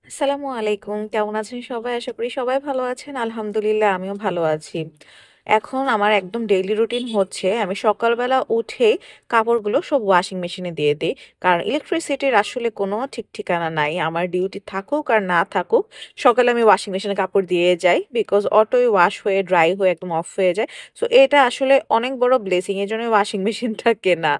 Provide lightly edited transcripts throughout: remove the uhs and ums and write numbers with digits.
আসসালামু আলাইকুম। কেমন আছেন সবাই? আশা করি সবাই ভালো আছেন। আলহামদুলিল্লাহ আমিও ভালো আছি। এখন আমার একদম ডেইলি রুটিন হচ্ছে আমি সকালবেলা উঠেই কাপড়গুলো সব ওয়াশিং মেশিনে দিয়ে দেই। কারণ ইলেকট্রিসিটির আসলে কোনো ঠিক ঠিকানা নাই। আমার ডিউটি থাকুক আর না থাকুক, সকালে আমি ওয়াশিং মেশিনে কাপড় দিয়ে যাই। বিকজ অটোই ওয়াশ হয়ে ড্রাই হয়ে একদম অফ হয়ে যায়। সো এটা আসলে অনেক বড় ব্লেসিং। এজন্যই ওয়াশিং মেশিনটা কেনা।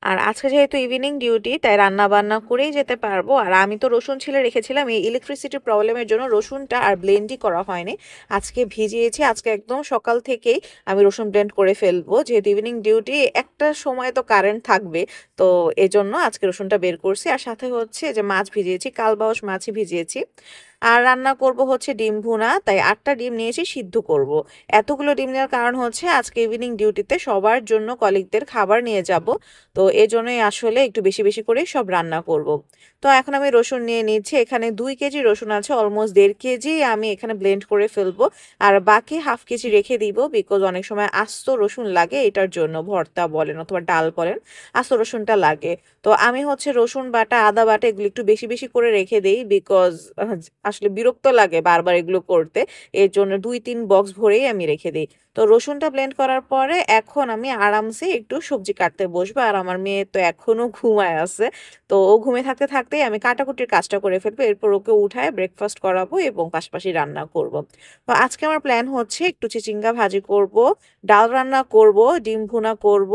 আর আজকে যেহেতু ইভিনিং ডিউটি তাই রান্না বান্না করেই যেতে পারবো। আর আমি তো রসুন ছিলে রেখেছিলাম, এই ইলেকট্রিসিটি প্রবলেমের জন্য রসুনটা আর ব্লেন্ডই করা হয়নি। আজকে ভিজিয়েছি, আজকে একদম সকাল থেকেই আমি রসুন ব্লেন্ড করে ফেলবো, যেহেতু ইভিনিং ডিউটি একটা সময় তো কারেন্ট থাকবে। তো এজন্য আজকে রসুনটা বের করছি। আর সাথে হচ্ছে যে মাছ ভিজিয়েছি, কালবাউস মাছই ভিজিয়েছি। আর রান্না করব হচ্ছে ডিম ভুনা, তাই 8টা ডিম নিয়েছি, সিদ্ধ করব। এতগুলো ডিম নেওয়ার কারণ হচ্ছে আজকে ইভিনিং ডিউটিতে সবার জন্য কলিগদের খাবার নিয়ে যাব। তো এজন্যই আসলে একটু বেশি বেশি করে সব রান্না করব। তো এখন আমি রসুন নিয়ে নিচ্ছি, এখানে 2 কেজি রসুন আছে, অলমোস্ট 1.5 কেজি আমি এখানে ব্লেন্ড করে ফেলবো। আর বাকি হাফ কেজি রেখে দিব, বিকজ অনেক সময় আস্ত রসুন লাগে, এটার জন্য ভর্তা বলেন অথবা ডাল বলেন, আস্ত রসুনটা লাগে। তো আমি হচ্ছে রসুন বাটা আদা বাটা এগুলো একটু বেশি বেশি করে রেখে দিই, বিকজ আসলে বিরক্ত লাগে বারবার এগুলো করতে। এর জন্য 2-3 বক্স ভরেই আমি রেখে দিই। তো রসুনটা ব্লেন্ড করার পরে এখন আমি আরামসে একটু সবজি কাটতে বসবো। আর আমার মেয়ে তো এখনো ঘুমায় আছে, তো ও ঘুমিয়ে থাকতে থাকতেই আমি কাটাকুটির কাজটা করে ফেলবো। এরপর ওকে উঠায় ব্রেকফাস্ট করাবো এবং পাশাপাশি রান্না করব। তো আজকে আমার প্ল্যান হচ্ছে একটু চিচিঙ্গা ভাজি করব, ডাল রান্না করব, ডিম ভুনা করব,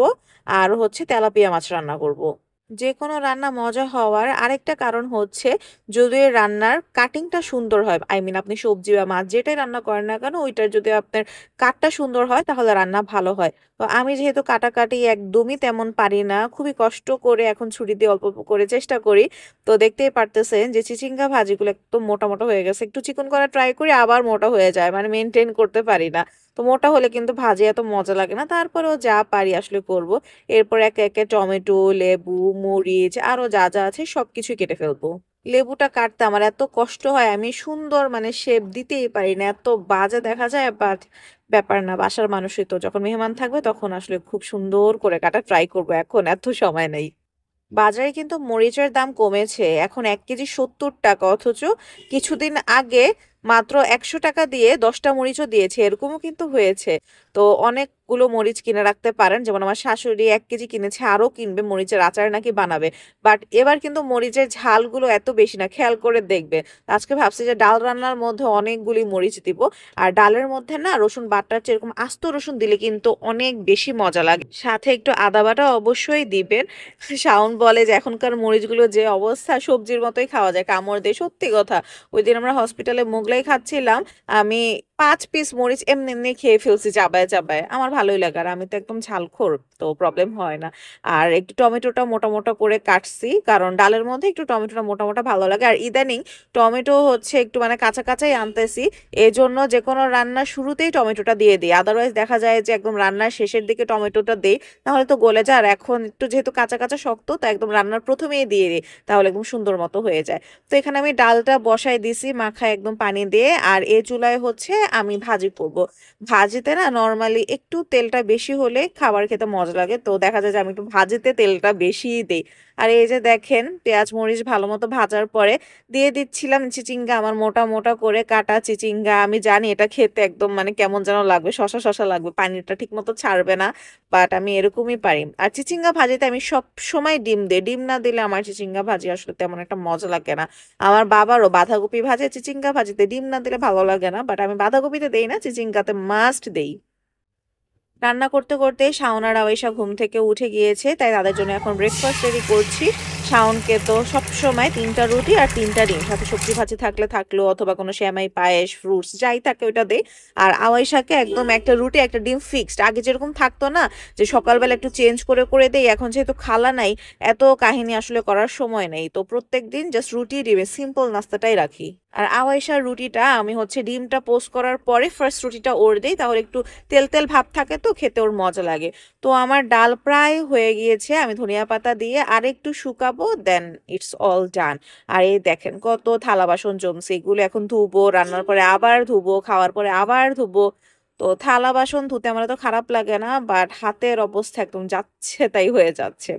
আর হচ্ছে তেলাপিয়া মাছ রান্না করব। যে কোনো রান্না মজা হওয়ার আরেকটা কারণ হচ্ছে যদি ওই রান্নার কাটিংটা সুন্দর হয়, আই মিন আপনি সবজি বা মাছ যেটাই রান্না করেন না কেন, ওইটার যদি আপনার কাটটা সুন্দর হয় তাহলে রান্না ভালো হয়। তো আমি যেহেতু কাটাকাটি একদমই তেমন পারি না, খুবই কষ্ট করে এখন ছুরি দিয়ে অল্প অল্প করে চেষ্টা করি। তো দেখতেই পারতেছেন যে চিচিঙ্গা ভাজিগুলো একদম মোটা মোটা হয়ে গেছে, একটু চিকন করা ট্রাই করি আবার মোটা হয়ে যায়, মানে মেনটেন করতে পারি না। তো মোটা হলে কিন্তু ভাজি এত মজা লাগে না, তারপরেও যা পারি আসলে করব। এরপর একে একে টমেটো, লেবু, মরিচ আরো যা যা আছে সবকিছু কেটে ফেলবো। লেবুটা কাটতে আমার এত কষ্ট হয়, আমি সুন্দর মানে শেপ দিতেই পারি না, এত বাজে দেখা যায়। বাট ব্যাপার না, বাসার মানুষই তো, যখন মেহমান থাকবে তখন আসলে খুব সুন্দর করে কাটা ট্রাই করবো, এখন এত সময় নেই। বাজারে কিন্তু মরিচের দাম কমেছে, এখন 1 কেজি 70 টাকা, অথচ কিছুদিন আগে মাত্র 100 টাকা দিয়ে 10টা মরিচও দিয়েছে, এরকমও কিন্তু হয়েছে। তো অনেকগুলো মরিচ কিনে রাখতে পারেন, যেমন আমার শাশুড়ি 1 কেজি কিনেছে, আরো কিনবে, মরিচের আচার নাকি বানাবে। বাট এবার কিন্তু মরিচের ঝালগুলো এত বেশি না, খেয়াল করে দেখবে। আজকে ভাবছি যে ডাল রান্নার মধ্যে অনেকগুলি মরিচ দিব। আর ডালের মধ্যে না রসুন বাটার চেয়ে এরকম আস্ত রসুন দিলে কিন্তু অনেক বেশি মজা লাগে, সাথে একটু আদা বাটা অবশ্যই দিবেন। শাওন বলে যে এখনকার মরিচগুলো যে অবস্থা, সবজির মতোই খাওয়া যায়, কামড় দিয়ে, সত্যি কথা। ওই দিন আমরা হসপিটালে মোগলাই খাচ্ছিলাম, আমি 5 পিস মরিচ এমনি এমনি খেয়ে ফেলছি চাবায় চাবায়, আমার ভালোই লাগে, আর আমি তো একদম ঝালখোর, তো প্রবলেম হয় না। আর একটু টমেটোটা মোটা মোটা করে কাটছি, কারণ ডালের মধ্যে একটু টমেটোটা মোটা মোটা ভালো লাগে। আর ইদানিং টমেটো হচ্ছে একটু মানে কাঁচা কাঁচাই আনতেছি, এজন্য যে কোনো রান্নার শুরুতেই টমেটোটা দিয়ে দিই। আদারওয়াইজ দেখা যায় যে একদম রান্নার শেষের দিকে টমেটোটা দেই, তাহলে তো গলে যায়। আর এখন একটু যেহেতু কাঁচা কাঁচা শক্ত, তো একদম রান্নার প্রথমেই দিয়ে দিই, তাহলে একদম সুন্দর মতো হয়ে যায়। তো এখানে আমি ডালটা বসাই দিছি মাখায় একদম পানি দিয়ে। আর এই চুলায় হচ্ছে আমি ভাজি করব। ভাজিতে না নর্মালি একটু তেলটা বেশি হলে খাবার খেতে মজা লাগে, তো দেখা যায় যে আমি একটু ভাজিতে তেলটা বেশিই দিই। আর এই যে দেখেন পেঁয়াজ মরিচ ভালো মতো ভাজার পরে দিয়ে দিচ্ছিলাম চিচিঙ্গা, আমার মোটা মোটা করে কাটা চিচিঙ্গা। আমি জানি এটা খেতে একদম মানে কেমন যেন লাগবে, শশা শশা লাগবে, পানিটা ঠিক মতো ছাড়বে না, বাট আমি এরকমই পারি। আর চিচিঙ্গা ভাজিতে আমি সব সময় ডিম দিই, ডিম না দিলে আমার চিচিঙ্গা ভাজি আসলে তেমন একটা মজা লাগে না। আমার বাবারও বাঁধাকপি ভাজে, চিচিঙ্গা ভাজিতে ডিম না দিলে ভালো লাগে না, বাট আমি বাঁধাকপিতে দেই না, চিচিঙ্গাতে মাস্ট দেই। রান্না করতে করতে শাওন আর আয়েশা ঘুম থেকে উঠে গিয়েছে, তাই তাদের জন্য এখন ব্রেকফাস্ট রেডি করছি। শাওনকে তো সব সময় 3টা রুটি আর 3টা ডিম, সাথে সবজি ভাজি থাকলে থাকলো, অথবা কোনো সেমাই পায়েস ফ্রুটস যাই থাকে ওইটা দেই। আর আয়েশাকে একদম একটা রুটি একটা ডিম ফিক্সড, আগে যেরকম থাকতো না যে সকালবেলা একটু চেঞ্জ করে করে দেই, এখন যেহেতু খালা নাই, এত কাহিনী আসলে করার সময় নেই, তো প্রত্যেক দিন জাস্ট রুটি ডিমে সিম্পল নাস্তাটাই রাখি। আর আওয়াইশার রুটিটা আমি হচ্ছে ডিমটা পোস্ট করার পরে ফার্স্ট রুটিটা ওর দেই, তাহলে একটু তেল তেল ভাব থাকে, তো খেতে ওর মজা লাগে। তো আমার ডাল প্রায় হয়ে গিয়েছে, আমি ধনিয়া পাতা দিয়ে আর একটু শুকাবো, দেন ইটস অল ডান। আর এই দেখেন কত থালা বাসন জমছে, এগুলো এখন ধুবো, রান্নার পরে আবার ধুবো, খাওয়ার পরে আবার ধুবো। তো থালা বাসন ধুতে আমার তো খারাপ লাগে না, বাট হাতের অবস্থা একদম যাচ্ছে তাই হয়ে যাচ্ছে।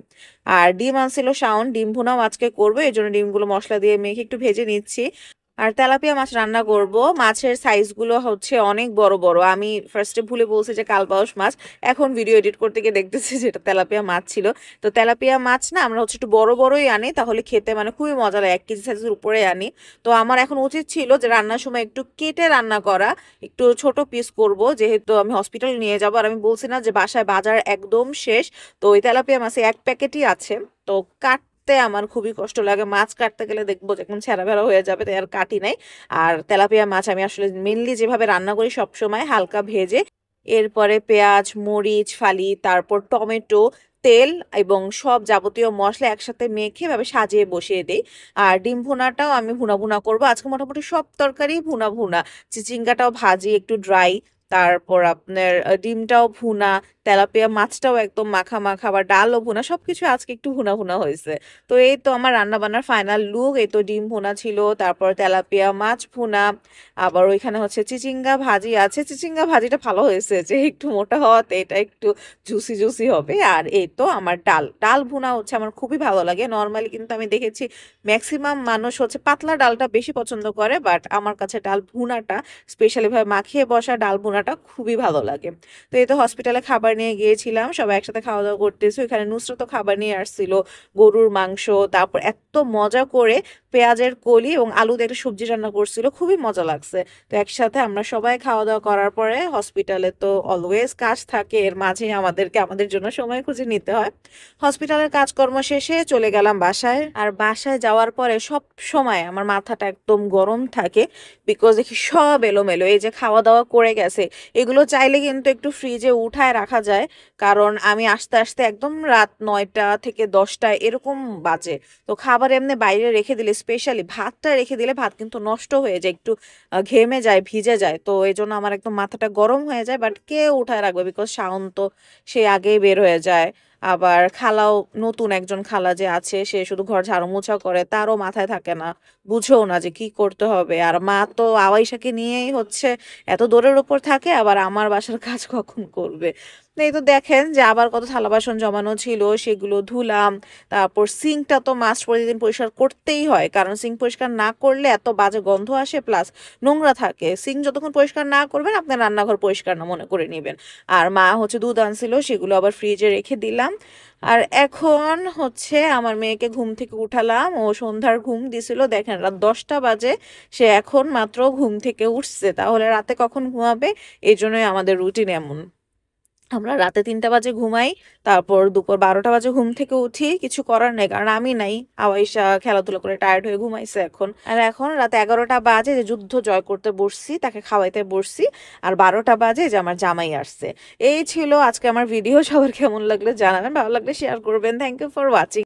আর ডিম আনছিল শাওন, ডিম ভুনাও আজকে করবো, এই জন্য ডিমগুলো মশলা দিয়ে মেখে একটু ভেজে নিচ্ছি। আর তেলাপিয়া মাছ রান্না করব। মাছের সাইজগুলো হচ্ছে অনেক বড় বড়। আমি ফার্স্টে ভুলে বলছি যে কালবাউস মাছ, এখন ভিডিও এডিট করতে গিয়ে দেখতেছি যেটা তেলাপিয়া মাছ ছিল। তো তেলাপিয়া মাছ না আমরা হচ্ছে একটু বড় বড়ই আনি, তাহলে খেতে মানে খুবই মজা লাগে, 1 কেজি সাইজের উপরে আনি। তো আমার এখন উচিত ছিল যে রান্নার সময় একটু কেটে রান্না করা, একটু ছোট পিস করব, যেহেতু আমি হসপিটাল নিয়ে যাব। আর আমি বলছি না যে বাসায় বাজার একদম শেষ, তো ওই তেলাপিয়া মাছে 1 প্যাকেটই আছে। তো কাটতে আমার খুবই কষ্ট লাগে, মাছ কাটতে গেলে দেখবো যে একদম ছেঁড়া বেড়া হয়ে যাবে, তাই আর কাটি নাই। আর তেলাপিয়া মাছ আমি আসলে মেনলি যেভাবে রান্না করি সব সময় হালকা ভেজে, এরপরে পেঁয়াজ মরিচ ফালি, তারপর টমেটো, তেল এবং সব যাবতীয় মশলা একসাথে মেখে এভাবে সাজিয়ে বসিয়ে দিই। আর ডিম ভুনাটাও আমি ভুনা ভুনা করবো আজকে, মোটামুটি সব তরকারি ভুনা ভুনা। চিচিঙ্গাটাও ভাজি একটু ড্রাই, তারপর আপনার ডিমটাও ভুনা, তেলাপিয়া মাছটাও একদম মাখা মাখা, আবার ডালও ভুনা, সবকিছু আজকে একটু ভুনা ভুনা হয়েছে। তো এই তো আমার রান্না বান্নার ফাইনাল লুক। এই তো ডিম ভুনা ছিল, তারপর তেলাপিয়া মাছ ভুনা, আবার ওইখানে হচ্ছে চিচিঙ্গা ভাজি আছে। চিচিঙ্গা ভাজিটা ভালো হয়েছে যে একটু মোটা হওয়াতে এটা একটু জুসি জুসি হবে। আর এই তো আমার ডাল, ডাল ভুনা হচ্ছে আমার খুবই ভালো লাগে। নর্মালি কিন্তু আমি দেখেছি ম্যাক্সিমাম মানুষ হচ্ছে পাতলা ডালটা বেশি পছন্দ করে, বাট আমার কাছে ডাল ভুনাটা, স্পেশালি ভাবে মাখিয়ে বসা ডাল ভুনাটা খুবই ভালো লাগে। তো এই তো হসপিটালে খাবার নিয়ে গিয়েছিলাম, সবাই একসাথে খাওয়া দাওয়া করতেছি। ওখানে নুসরাত খাবার নিয়ে আসছিল, গরুর মাংস, তারপর এত মজা করে পেঁয়াজের কলি এবং আলু দিয়ে একটা সবজি রান্না করছিল, খুবই মজা লাগছে। তো একসাথে আমরা সবাই খাওয়া দাওয়া করার পরে, হসপিটালে তো অলওয়েজ কাজ থাকে, এর মাঝে আমাদেরকে আমাদের জন্য সময় খুঁজে নিতে হয়। হসপিটালের কাজকর্ম শেষে চলে গেলাম বাসায়। আর বাসায় যাওয়ার পরে সব সময় আমার মাথাটা একদম গরম থাকে, বিকজ দেখি সব এলোমেলো। এই যে খাওয়া দাওয়া করে গেছে, এগুলো চাইলে কিন্তু একটু ফ্রিজে উঠায় রাখা যায়, কারণ আমি আস্তে আস্তে একদম রাত 9টা থেকে 10টা এরকম বাজে। তো খাবার এমনি বাইরে রেখে দিলে, স্পেশালি ভাতটা রেখে দিলে ভাত কিন্তু নষ্ট হয়ে যায়, একটু ঘেমে যায়, ভিজে যায়। তো এই জন্য আমার একদম মাথাটা গরম হয়ে যায়, বাট কে উঠায় রাখবে, বিকজ শাওন তো সে আগেই বের হয়ে যায়। আবার খালাও, নতুন একজন খালা যে আছে, সে শুধু ঘর ঝাড়ু মোছা করে, তারও মাথায় থাকে না, বুঝেও না যে কি করতে হবে। আর মা তো আওয়াইশাকে নিয়েই হচ্ছে এত দৌড়ের উপর থাকে, আবার আমার বাসার কাজ কখন করবে। এই তো দেখেন যে আবার কত থালা বাসন জমানো ছিল, সেগুলো ধুলাম। তারপর সিঙ্কটা তো মাস্ট প্রতিদিন পরিষ্কার করতেই হয়, কারণ সিঙ্ক পরিষ্কার না করলে এত বাজে গন্ধ আসে, প্লাস নোংরা থাকে। সিঙ্ক যতক্ষণ পরিষ্কার না করবেন আপনার রান্নাঘর পরিষ্কার না মনে করে নেবেন। আর মা হচ্ছে দুধ আনছিল, সেগুলো আবার ফ্রিজে রেখে দিলাম। আর এখন হচ্ছে আমার মেয়েকে ঘুম থেকে উঠালাম, ও সন্ধ্যার ঘুম দিছিল, দেখেন রাত 10টা বাজে, সে এখন মাত্র ঘুম থেকে উঠছে। তাহলে রাতে কখন ঘুমাবে? এই জন্যই আমাদের রুটিন এমন, আমরা রাতে 3টা বাজে ঘুমাই, তারপর দুপুর 12টা বাজে ঘুম থেকে উঠি। কিছু করার নেই, কারণ আমি নাই, আওয়াইশা খেলাধুলা করে টায়ার্ড হয়ে ঘুমাইছে এখন। আর এখন রাতে 11টা বাজে যে যুদ্ধ জয় করতে বসছি, তাকে খাওয়াইতে বসছি। আর 12টা বাজে যে আমার জামাই আসছে। এই ছিল আজকে আমার ভিডিও। সবার কেমন লাগলো জানাবেন, ভালো লাগলে শেয়ার করবেন। Thank you for watching.